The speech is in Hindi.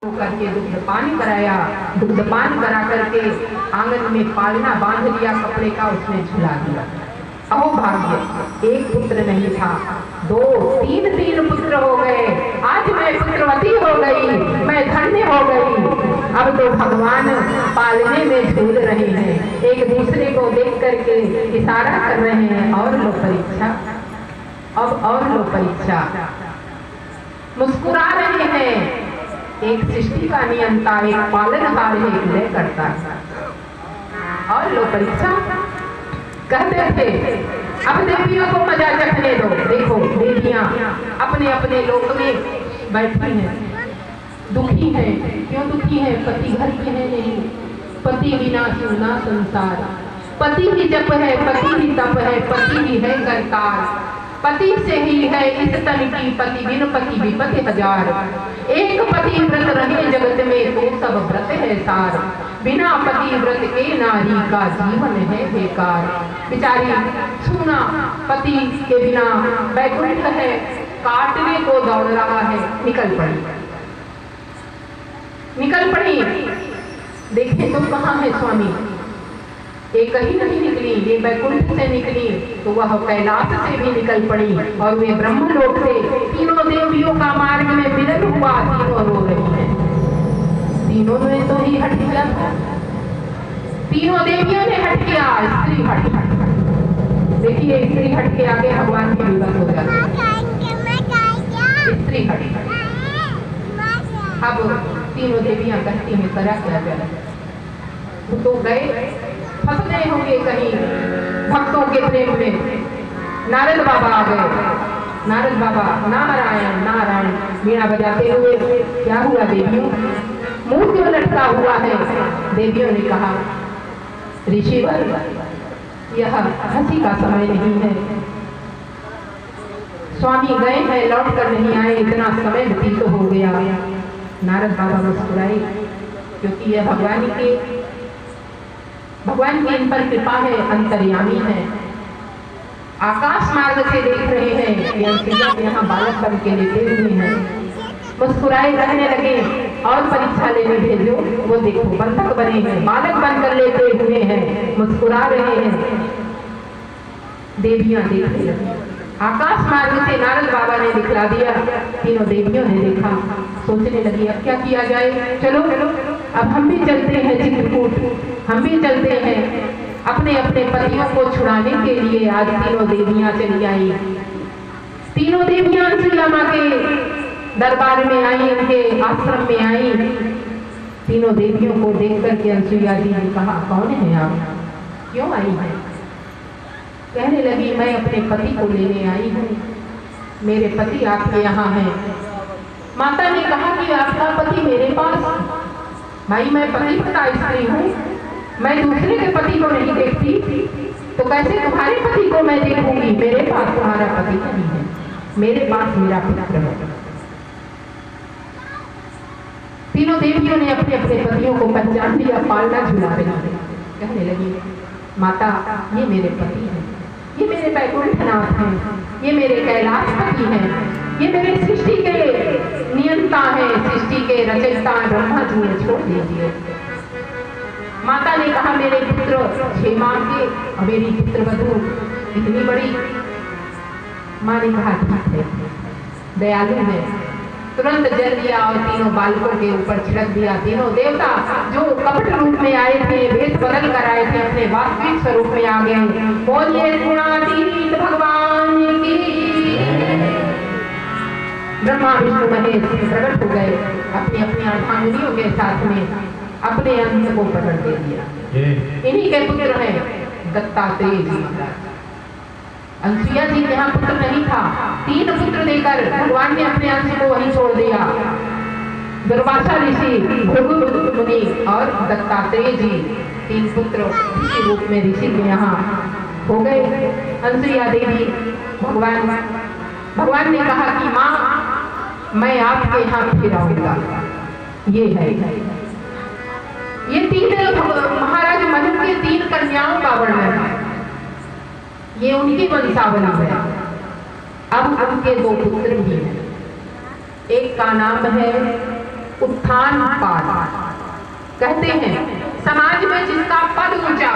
करके दुग्धपान कराया। दुग्धपान करा करके आंगन में पालना बांध लिया, कपड़े का उसने झुला दिया। अहो भाग्य, एक पुत्र नहीं था, दो तीन पुत्र हो गए। आज मैं पुत्रवती हो गई, मैं धन्य हो गई। अब तो भगवान पालने में झूल रहे हैं, एक दूसरे को देख करके इशारा कर रहे हैं, और लो परीक्षा, अब और लो परीक्षा। मुस्कुरा रहे हैं। एक सृष्टि का नियंता, एक पालनहार है, एक लय करता है, और लो परीक्षा कहते थे। अब देवियों को मजा चखने दो। देखो देवियां अपने अपने लोक में बैठी हैं, दुखी हैं। क्यों दुखी हैं? पति घर के हैं नहीं, पति बिना सुना संसार। पति ही जप है, पति ही तप है, पति ही है करतार। पति से ही है इस तन की, पति बिन पति विपति हजार। एक पति व्रत रहे जगत में, तो सब व्रत है सार। बिना पति व्रत के नारी का जीवन है बेकार। बेचारी सुना पति के बिना बैकुंठ है, काटने को दौड़ रहा है, निकल पड़ी। देखें तो कहाँ है स्वामी? एक ही नहीं निकली, ये बैकुंठ से निकली तो वह कैलाश से भी निकल पड़ी, और वे ब्रह्मलोक से तीनों देवियों का मार्ग में मिलन हुआ। तीनों रो रही हैं। तीनों ने तो ही हट किया था, तीनों देवियों ने हट किया। स्त्री हट, देखिए स्त्री हट के आगे भगवान की विवाह हो जाती है। स्त्री हट, अब तीनों देवियां कहती हैं करा क्या जाए? तो गए, फंस गए होंगे कहीं भक्तों के प्रेम में। नारद बाबा आ गए। नारद बाबा नारायण नारायण वीणा बजाते हुए, क्या हुआ देवियों? मुंह क्यों लटका हुआ है? देवियों ने कहा, ऋषिवर, यह हंसी का समय नहीं है। स्वामी गए हैं, लौट कर नहीं आए, इतना समय व्यतीत तो हो गया। नारद बाबा मुस्कुराए, क्योंकि यह भगवान की इन पर कृपा है, अंतर्यामी है। आकाश मार्ग से देख रहे हैं कि अंशिका यहाँ बालक बन के लेटे हुए हैं। मुस्कुराए रहने लगे, और परीक्षा लेने भेजो। वो देखो बंधक बने हैं, बालक बनकर लेटे हुए हैं, मुस्कुरा रहे हैं। देवियां देखने लगी। आकाश मार्ग से नारद बाबा ने दिखला दिया। तीनों देवियों ने देखा, सोचने लगी अब क्या किया जाए। चलो अब हम भी चलते हैं चित्रकूट, हम भी चलते हैं। अपने अपने पतियों को छुड़ाने के लिए आज तीनों देवियां चली आई। तीनों देवियां अंसुया मां के दरबार में आई, उनके आश्रम में आई। तीनों देवियों को देख करके अंसुया जी ने कहा, कौन है आप, क्यों आई है? कहने लगी, मैं अपने पति को लेने आई हूँ, मेरे पति आपके यहाँ हैं। माता ने कहा कि आपका पति मेरे पास? भाई मैं पतिव्रता स्त्री हूँ, मैं दूसरे के पति को नहीं देखती, तो कैसे तुम्हारे पति को मैं देखूंगी? मेरे पास तुम्हारा पति नहीं है, मेरे पास मेरा पुत्र है। तीनों देवियों ने अपने अपने पतियों को पहचान लिया, पालना झुला रही है। कहने लगी, माता ये मेरे पति हैं, ये मेरे बैकुंठनाथ हैं, ये मेरे कैलाशपति हैं, ये मेरे सृष्टि के नियंता हैं, सृष्टि के रचयिता ब्रह्मा जी ने छोड़ दीजिए। माता ने कहा, मेरे पुत्र 6 माह के और मेरी पुत्रवधू इतनी बड़ी। माँ ने कहा ठीक है, दयालु है। तुरंत जल दिया और तीनों बालकों के ऊपर छिड़क दिया। तीनों देवता जो कपट रूप में आए थे, भेद बदल कर आए थे, अपने वास्तविक स्वरूप में आ गए। बोलिए गुणातीत भगवान की। ब्रह्मा विष्णु महेश प्रकट हो गए, अपनी अपनी अर्धांगिनियों के साथ में अपने अंश को प्रकट दे दिया। इन्हीं के पुत्र हैं दत्तात्रेय जी। अंसुया जी के यहाँ पुत्र नहीं था, 3 पुत्र देकर भगवान ने अपने अंश को वहीं छोड़ दिया। दुर्वासा ऋषि, भृगु मुनि और दत्तात्रेय जी, 3 पुत्र ऋषि रूप में ऋषि के यहाँ हो गए। अंसुया देवी, भगवान ने कहा कि माँ मैं आपके यहाँ फिर आऊंगा। ये है, ये 3 महाराज मनु के 3 कन्याओं का वर्णन है, ये उनकी वंशावली है। अब उनके 2 पुत्र भी हैं। एक का नाम है उत्थान पाद। कहते हैं समाज में जिसका पद ऊंचा